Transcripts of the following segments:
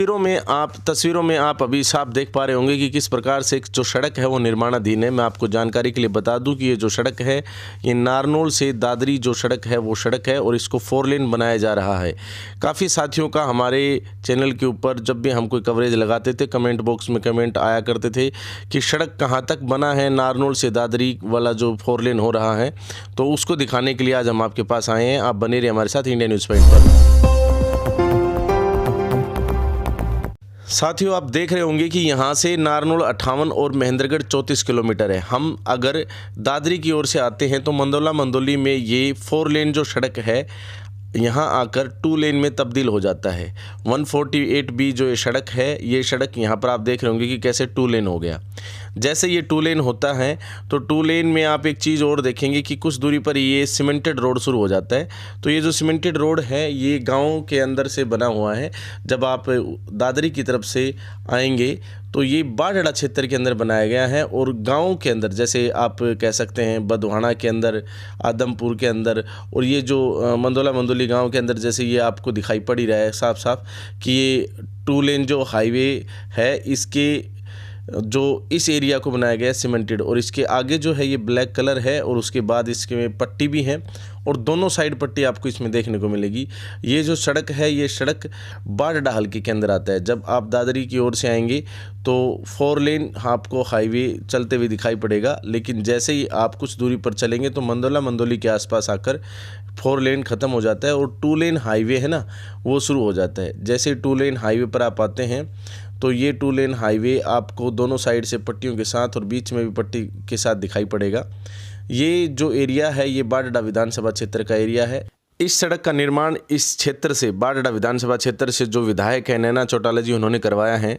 तस्वीरों में आप अभी साफ देख पा रहे होंगे कि किस प्रकार से जो सड़क है वो निर्माणाधीन है। मैं आपको जानकारी के लिए बता दूं कि ये जो सड़क है ये नारनौल से दादरी जो सड़क है वो सड़क है और इसको 4 लेन बनाया जा रहा है। काफ़ी साथियों का हमारे चैनल के ऊपर जब भी हम कोई कवरेज लगाते थे कमेंट बॉक्स में कमेंट आया करते थे कि सड़क कहाँ तक बना है, नारनौल से दादरी वाला जो 4 लेन हो रहा है, तो उसको दिखाने के लिए आज हम आपके पास आए हैं। आप बने रहिए हमारे साथ इंडिया न्यूज़ पॉइंट पर। साथियों, आप देख रहे होंगे कि यहाँ से नारनौल 58 और महेंद्रगढ़ 34 किलोमीटर है। हम अगर दादरी की ओर से आते हैं तो मंदोला मंदोली में ये 4 लेन जो सड़क है यहाँ आकर 2 लेन में तब्दील हो जाता है। 148B जो ये सड़क है, ये सड़क यहाँ पर आप देख रहे होंगे कि कैसे 2 लेन हो गया। जैसे ये 2 लेन होता है तो 2 लेन में आप एक चीज़ और देखेंगे कि कुछ दूरी पर ये सीमेंटेड रोड शुरू हो जाता है। तो ये जो सीमेंटेड रोड है ये गांव के अंदर से बना हुआ है। जब आप दादरी की तरफ से आएंगे तो ये बाढ़ड़ा क्षेत्र के अंदर बनाया गया है और गांव के अंदर, जैसे आप कह सकते हैं बदवाना के अंदर, आदमपुर के अंदर, और ये जो मंदोला मंदोली गांव के अंदर, जैसे ये आपको दिखाई पड़ ही रहा है साफ साफ कि ये 2 लेन जो हाईवे है इसके जो इस एरिया को बनाया गया है सीमेंटेड, और इसके आगे जो है ये ब्लैक कलर है और उसके बाद इसके पट्टी भी है और दोनों साइड पट्टी आपको इसमें देखने को मिलेगी। ये जो सड़क है ये सड़क बाढ़ड़ा हल्के के अंदर आता है। जब आप दादरी की ओर से आएंगे तो 4 लेन आपको हाईवे चलते हुए दिखाई पड़ेगा, लेकिन जैसे ही आप कुछ दूरी पर चलेंगे तो मंदोला मंदोली के आसपास आकर 4 लेन ख़त्म हो जाता है और 2 लेन हाईवे है ना वो शुरू हो जाता है। जैसे 2 लेन हाईवे पर आप आते हैं तो ये 2 लेन हाईवे आपको दोनों साइड से पट्टियों के साथ और बीच में भी पट्टी के साथ दिखाई पड़ेगा। ये जो एरिया है ये बाढ़ड़ा विधानसभा क्षेत्र का एरिया है। इस सड़क का निर्माण इस क्षेत्र से, बाढ़ड़ा विधानसभा क्षेत्र से जो विधायक हैं नैना चौटाला जी, उन्होंने करवाया है।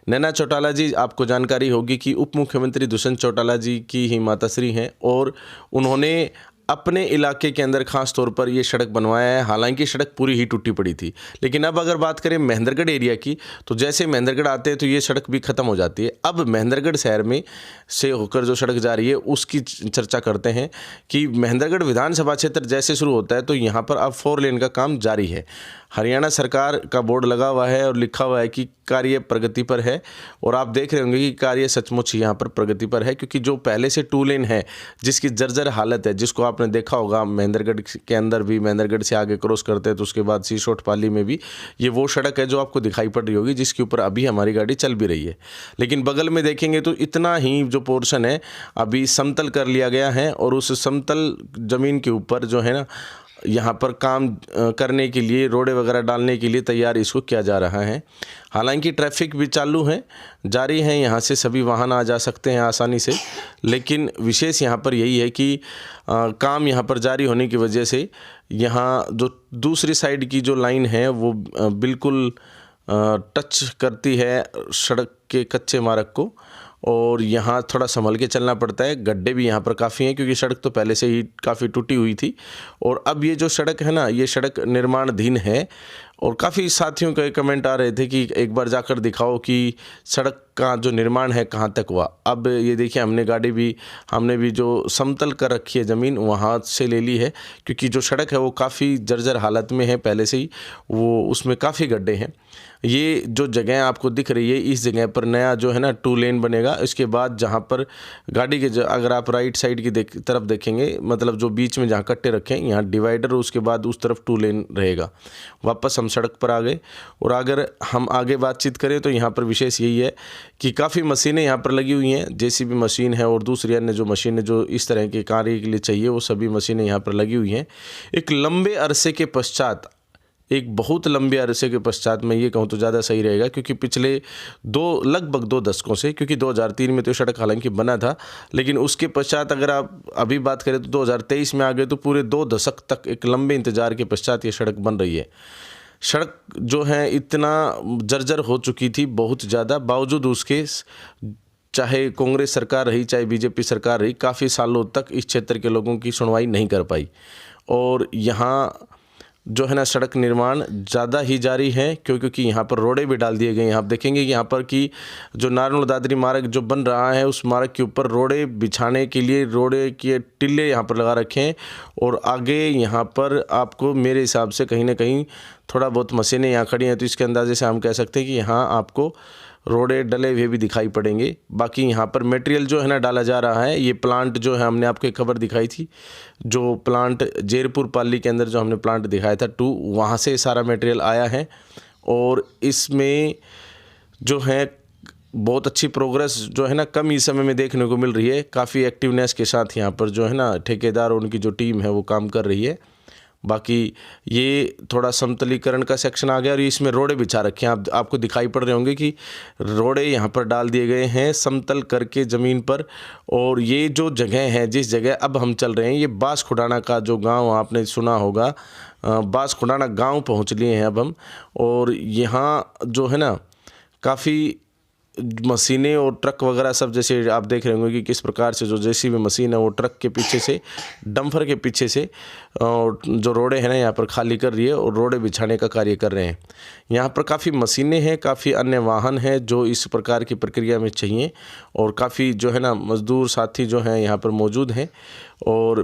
नैना चौटाला जी, आपको जानकारी होगी कि उप मुख्यमंत्री दुष्यंत चौटाला जी की ही माताश्री हैं और उन्होंने अपने इलाके के अंदर खास तौर पर ये सड़क बनवाया है। हालांकि सड़क पूरी ही टूटी पड़ी थी, लेकिन अब अगर बात करें महेंद्रगढ़ एरिया की तो जैसे महेंद्रगढ़ आते हैं तो ये सड़क भी ख़त्म हो जाती है। अब महेंद्रगढ़ शहर में से होकर जो सड़क जा रही है उसकी चर्चा करते हैं कि महेंद्रगढ़ विधानसभा क्षेत्र जैसे शुरू होता है तो यहाँ पर अब 4 लेन का काम जारी है। हरियाणा सरकार का बोर्ड लगा हुआ है और लिखा हुआ है कि कार्य प्रगति पर है, और आप देख रहे होंगे कि कार्य सचमुच यहाँ पर प्रगति पर है, क्योंकि जो पहले से 2 लेन है जिसकी जर्जर हालत है, जिसको आपने देखा होगा महेंद्रगढ़ के अंदर भी, महेंद्रगढ़ से आगे क्रॉस करते हैं तो उसके बाद सीसोट पाली में भी ये वो सड़क है जो आपको दिखाई पड़ रही होगी, जिसके ऊपर अभी हमारी गाड़ी चल भी रही है। लेकिन बगल में देखेंगे तो इतना ही जो पोर्शन है अभी समतल कर लिया गया है और उस समतल ज़मीन के ऊपर जो है ना यहाँ पर काम करने के लिए, रोडे वगैरह डालने के लिए तैयार इसको किया जा रहा है। हालांकि ट्रैफिक भी चालू है, जारी है, यहाँ से सभी वाहन आ जा सकते हैं आसानी से, लेकिन विशेष यहाँ पर यही है कि काम यहाँ पर जारी होने की वजह से यहाँ जो दूसरी साइड की जो लाइन है वो बिल्कुल टच करती है सड़क के कच्चे मार्ग को, और यहाँ थोड़ा संभल के चलना पड़ता है। गड्ढे भी यहाँ पर काफ़ी हैं क्योंकि सड़क तो पहले से ही काफ़ी टूटी हुई थी, और अब ये जो सड़क है ना ये सड़क निर्माणाधीन है। और काफ़ी साथियों के कमेंट आ रहे थे कि एक बार जाकर दिखाओ कि सड़क का जो निर्माण है कहाँ तक हुआ। अब ये देखिए हमने भी जो समतल कर रखी है ज़मीन वहाँ से ले ली है, क्योंकि जो सड़क है वो काफ़ी जर्जर हालत में है पहले से ही, वो उसमें काफ़ी गड्ढे हैं। ये जो जगह आपको दिख रही है इस जगह पर नया जो है ना 2 लेन बनेगा। इसके बाद जहाँ पर गाड़ी के अगर आप राइट साइड की तरफ देखेंगे, मतलब जो बीच में जहाँ कट्टे रखे हैं यहाँ डिवाइडर, उसके बाद उस तरफ 2 लेन रहेगा। वापस हम सड़क पर आ गए, और अगर हम आगे बातचीत करें तो यहाँ पर विशेष यही है कि काफ़ी मशीनें यहाँ पर लगी हुई हैं। जेसीबी मशीन है और दूसरी अन्य जो मशीनें जो इस तरह के कार्य के लिए चाहिए वो सभी मशीनें यहाँ पर लगी हुई हैं। एक लंबे अरसे के पश्चात, एक बहुत लंबे अरसे के पश्चात, मैं ये कहूँ तो ज़्यादा सही रहेगा, क्योंकि पिछले लगभग 2 दशकों से, क्योंकि 2003 में तो सड़क हालांकि बना था, लेकिन उसके पश्चात अगर आप अभी बात करें तो 2023 में आ गए, तो पूरे 2 दशक तक एक लंबे इंतज़ार के पश्चात ये सड़क बन रही है। सड़क जो है इतना जर्जर हो चुकी थी बहुत ज़्यादा, बावजूद उसके चाहे कांग्रेस सरकार रही चाहे बीजेपी सरकार रही, काफ़ी सालों तक इस क्षेत्र के लोगों की सुनवाई नहीं कर पाई। और यहाँ जो है ना सड़क निर्माण ज़्यादा ही जारी है, क्योंकि यहाँ पर रोडें भी डाल दिए गए हैं। आप देखेंगे कि यहाँ पर कि जो नारनौल दादरी मार्ग जो बन रहा है, उस मार्ग के ऊपर रोडें बिछाने के लिए रोडे के टिल्ले यहाँ पर लगा रखे हैं। और आगे यहाँ पर आपको मेरे हिसाब से कहीं ना कहीं थोड़ा बहुत मशीनें यहाँ खड़ी हैं, तो इसके अंदाजे से हम कह सकते हैं कि यहाँ आपको रोडे डले हुए भी दिखाई पड़ेंगे। बाकी यहाँ पर मटेरियल जो है ना डाला जा रहा है। ये प्लांट जो है, हमने आपको एक खबर दिखाई थी, जो प्लांट जेरपुर पाली के अंदर जो हमने प्लांट दिखाया था 2, वहाँ से सारा मटेरियल आया है। और इसमें जो है बहुत अच्छी प्रोग्रेस जो है ना कम ही समय में देखने को मिल रही है। काफ़ी एक्टिवनेस के साथ यहाँ पर जो है ना ठेकेदार और उनकी जो टीम है वो काम कर रही है। बाकी ये थोड़ा समतलीकरण का सेक्शन आ गया और इसमें रोडे बिछा रखे हैं। आपको दिखाई पड़ रहे होंगे कि रोडे यहाँ पर डाल दिए गए हैं समतल करके ज़मीन पर। और ये जो जगह है, जिस जगह अब हम चल रहे हैं, ये बास खुडाना का जो गांव आपने सुना होगा, बास खुडाना गांव पहुँच लिए हैं अब हम। और यहाँ जो है ना काफ़ी मशीनें और ट्रक वगैरह सब, जैसे आप देख रहे होंगे कि किस प्रकार से जो जेसीबी मशीन है वो ट्रक के पीछे से, डंपर के पीछे से जो रोडे हैं ना यहाँ पर खाली कर रही है और रोडे बिछाने का कार्य कर रहे हैं। यहाँ पर काफ़ी मशीनें हैं, काफ़ी अन्य वाहन हैं जो इस प्रकार की प्रक्रिया में चाहिए। और काफ़ी जो है ना मजदूर साथी जो हैं यहाँ पर मौजूद हैं। और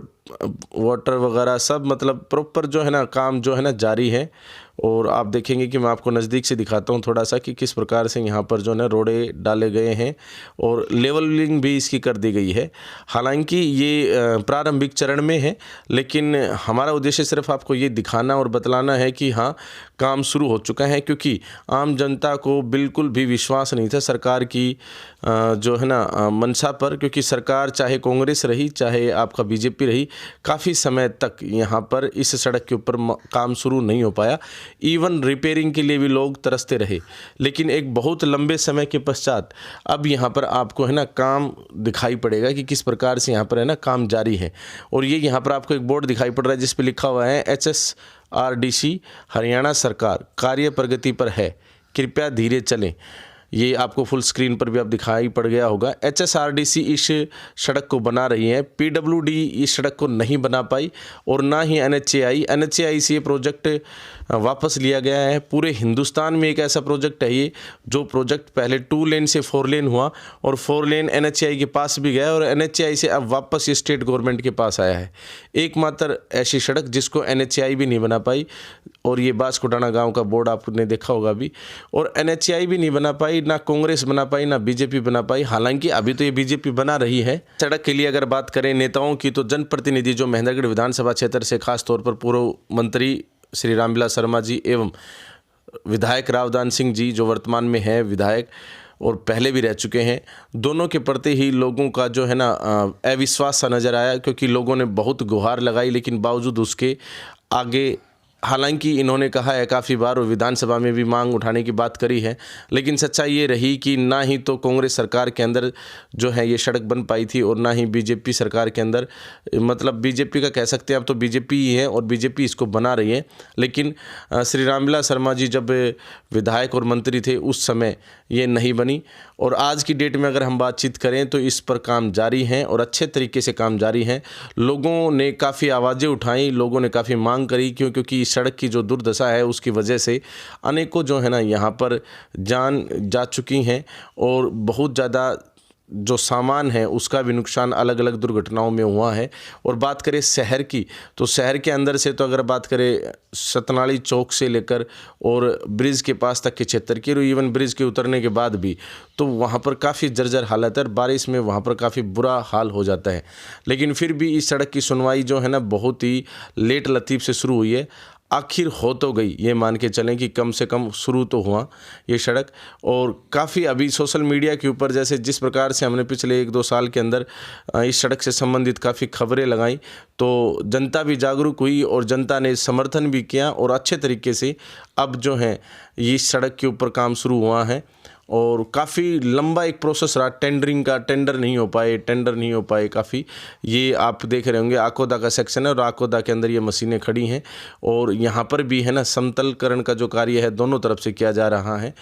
वाटर वगैरह सब मतलब प्रॉपर जो है ना काम जो है ना जारी है। और आप देखेंगे कि मैं आपको नज़दीक से दिखाता हूँ थोड़ा सा कि किस प्रकार से यहाँ पर जो है ना रोडे डाले गए हैं और लेवलिंग भी इसकी कर दी गई है। हालांकि ये प्रारंभिक चरण में है, लेकिन हमारा उद्देश्य सिर्फ आपको ये दिखाना और बतलाना है कि हाँ काम शुरू हो चुका है। क्योंकि आम जनता को बिल्कुल भी विश्वास नहीं था सरकार की जो है ना मंशा पर, क्योंकि सरकार चाहे कांग्रेस रही चाहे आपका बीजेपी रही, काफ़ी समय तक यहाँ पर इस सड़क के ऊपर काम शुरू नहीं हो पाया। इवन रिपेयरिंग के लिए भी लोग तरसते रहे। लेकिन एक बहुत लंबे समय के पश्चात अब यहाँ पर आपको है ना काम दिखाई पड़ेगा कि किस प्रकार से यहाँ पर है ना काम जारी है। और ये यहाँ पर आपको एक बोर्ड दिखाई पड़ रहा है जिस पे लिखा हुआ है HSRDC हरियाणा सरकार कार्य प्रगति पर है, कृपया धीरे चलें। ये आपको फुल स्क्रीन पर भी आप दिखाई पड़ गया होगा। HSRDC इस सड़क को बना रही है, PWD इस सड़क को नहीं बना पाई और ना ही NHAI से ये प्रोजेक्ट वापस लिया गया है। पूरे हिंदुस्तान में एक ऐसा प्रोजेक्ट है ये, जो प्रोजेक्ट पहले 2 लेन से 4 लेन हुआ और 4 लेन NHAI के पास भी गया और NHAI से अब वापस ये स्टेट गवर्नमेंट के पास आया है। एकमात्र ऐसी सड़क जिसको NHAI भी नहीं बना पाई। और ये बास खुडाना गाँव का बोर्ड आपने देखा होगा अभी। और NHAI भी नहीं बना पाई, ना कांग्रेस बना पाई, ना बीजेपी बना पाई। हालांकि अभी तो ये बीजेपी बना रही है। सड़क के लिए अगर बात करें नेताओं की, तो जनप्रतिनिधि जो महेंद्रगढ़ विधानसभा क्षेत्र से खास तौर पर पूर्व मंत्री श्री रामविलास शर्मा जी एवं विधायक रावदान सिंह जी जो वर्तमान में है विधायक और पहले भी रह चुके हैं, दोनों के प्रति ही लोगों का जो है ना अविश्वास सा नज़र आया। क्योंकि लोगों ने बहुत गुहार लगाई, लेकिन बावजूद उसके आगे, हालांकि इन्होंने कहा है काफ़ी बार और विधानसभा में भी मांग उठाने की बात करी है, लेकिन सच्चाई ये रही कि ना ही तो कांग्रेस सरकार के अंदर जो है ये सड़क बन पाई थी और ना ही बीजेपी सरकार के अंदर, मतलब बीजेपी का कह सकते हैं अब तो बीजेपी ही है और बीजेपी इसको बना रही है। लेकिन श्री रामविलास शर्मा जी जब विधायक और मंत्री थे उस समय ये नहीं बनी। और आज की डेट में अगर हम बातचीत करें तो इस पर काम जारी है और अच्छे तरीके से काम जारी है। लोगों ने काफ़ी आवाज़ें उठाई, लोगों ने काफ़ी मांग करी, क्योंकि सड़क की जो दुर्दशा है उसकी वजह से अनेकों जो है ना यहाँ पर जान जा चुकी हैं और बहुत ज़्यादा जो सामान है उसका भी नुकसान अलग अलग दुर्घटनाओं में हुआ है। और बात करें शहर की, तो शहर के अंदर से तो अगर बात करें सतनाली चौक से लेकर और ब्रिज के पास तक के क्षेत्र की, और इवन ब्रिज के उतरने के बाद भी, तो वहाँ पर काफ़ी जर्जर हालत है और बारिश में वहाँ पर काफ़ी बुरा हाल हो जाता है। लेकिन फिर भी इस सड़क की सुनवाई जो है ना बहुत ही लेट लतीफ़ से शुरू हुई है। आखिर हो तो गई, ये मान के चलें कि कम से कम शुरू तो हुआ ये सड़क। और काफ़ी अभी सोशल मीडिया के ऊपर जैसे जिस प्रकार से हमने पिछले 1-2 साल के अंदर इस सड़क से संबंधित काफ़ी खबरें लगाई, तो जनता भी जागरूक हुई और जनता ने समर्थन भी किया और अच्छे तरीके से अब जो है ये इस सड़क के ऊपर काम शुरू हुआ है। और काफ़ी लंबा एक प्रोसेस रहा टेंडरिंग का, टेंडर नहीं हो पाए काफ़ी। ये आप देख रहे होंगे आकोदा का सेक्शन है और आकोदा के अंदर ये मशीनें खड़ी हैं और यहाँ पर भी है ना समतलकरण का जो कार्य है दोनों तरफ से किया जा रहा है।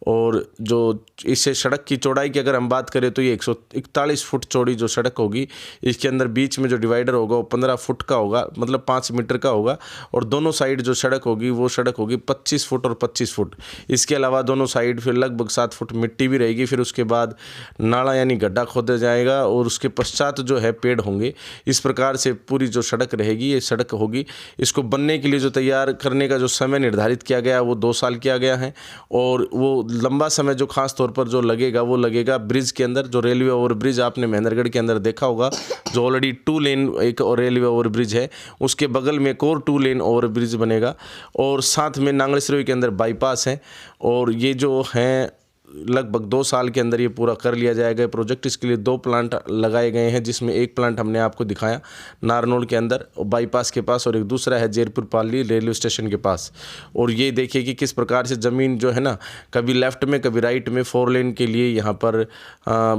और जो इससे सड़क की चौड़ाई की अगर हम बात करें तो ये 141 फुट चौड़ी जो सड़क होगी, इसके अंदर बीच में जो डिवाइडर होगा वो 15 फुट का होगा, मतलब 5 मीटर का होगा। और दोनों साइड जो सड़क होगी वो सड़क होगी 25 फुट और 25 फुट। इसके अलावा दोनों साइड फिर लगभग 7 फुट मिट्टी भी रहेगी। फिर उसके बाद नाला यानी गड्ढा खोदा जाएगा और उसके पश्चात जो है पेड़ होंगे। इस प्रकार से पूरी जो सड़क रहेगी ये सड़क होगी। इसको बनने के लिए जो तैयार करने का जो समय निर्धारित किया गया वो 2 साल किया गया है। और वो लंबा समय जो खास तौर पर जो लगेगा वो लगेगा ब्रिज के अंदर। जो रेलवे ओवर ब्रिज आपने महेंद्रगढ़ के अंदर देखा होगा, जो ऑलरेडी 2 लेन एक और रेलवे ओवर ब्रिज है, उसके बगल में एक और 2 लेन ओवर ब्रिज बनेगा। और साथ में नांगल सिरोही के अंदर बाईपास है। और ये जो हैं लगभग 2 साल के अंदर ये पूरा कर लिया जाएगा प्रोजेक्ट। इसके लिए 2 प्लांट लगाए गए हैं, जिसमें एक प्लांट हमने आपको दिखाया नारनौल के अंदर बाईपास के पास और एक दूसरा है जयपुर पाली रेलवे स्टेशन के पास। और ये देखिए कि किस प्रकार से ज़मीन जो है ना कभी लेफ़्ट में कभी राइट में 4 लेन के लिए यहाँ पर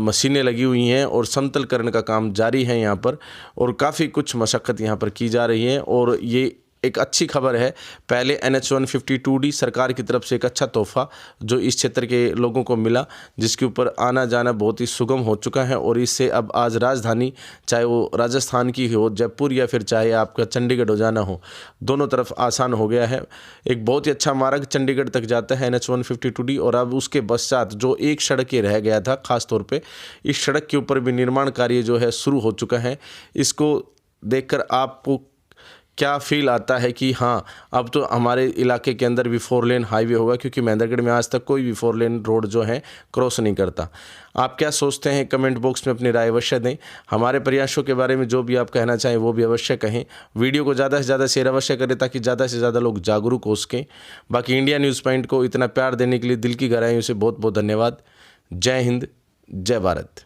मशीनें लगी हुई हैं और समतलकरण का काम जारी है यहाँ पर। और काफ़ी कुछ मशक्क़त यहाँ पर की जा रही है। और ये एक अच्छी खबर है। पहले NH-152D सरकार की तरफ से एक अच्छा तोहफा जो इस क्षेत्र के लोगों को मिला, जिसके ऊपर आना जाना बहुत ही सुगम हो चुका है। और इससे अब आज राजधानी चाहे वो राजस्थान की हो जयपुर या फिर चाहे आपका चंडीगढ़ हो जाना हो, दोनों तरफ आसान हो गया है। एक बहुत ही अच्छा मार्ग चंडीगढ़ तक जाता है NH-152D। और अब उसके पश्चात जो एक सड़क ये रह गया था खास तौर पे, इस सड़क के ऊपर भी निर्माण कार्य जो है शुरू हो चुका है। इसको देखकर आपको क्या फील आता है कि हाँ अब तो हमारे इलाके के अंदर भी 4 लेन हाईवे होगा, क्योंकि महेंद्रगढ़ में आज तक कोई भी 4 लेन रोड जो है क्रॉस नहीं करता। आप क्या सोचते हैं कमेंट बॉक्स में अपनी राय अवश्य दें। हमारे प्रयासों के बारे में जो भी आप कहना चाहें वो भी अवश्य कहें। वीडियो को ज़्यादा से ज़्यादा शेयर अवश्य करें ताकि ज़्यादा से ज़्यादा लोग जागरूक हो सकें। बाकी इंडिया न्यूज़ पॉइंट को इतना प्यार देने के लिए दिल की गहराइयों से बहुत बहुत धन्यवाद। जय हिंद, जय भारत।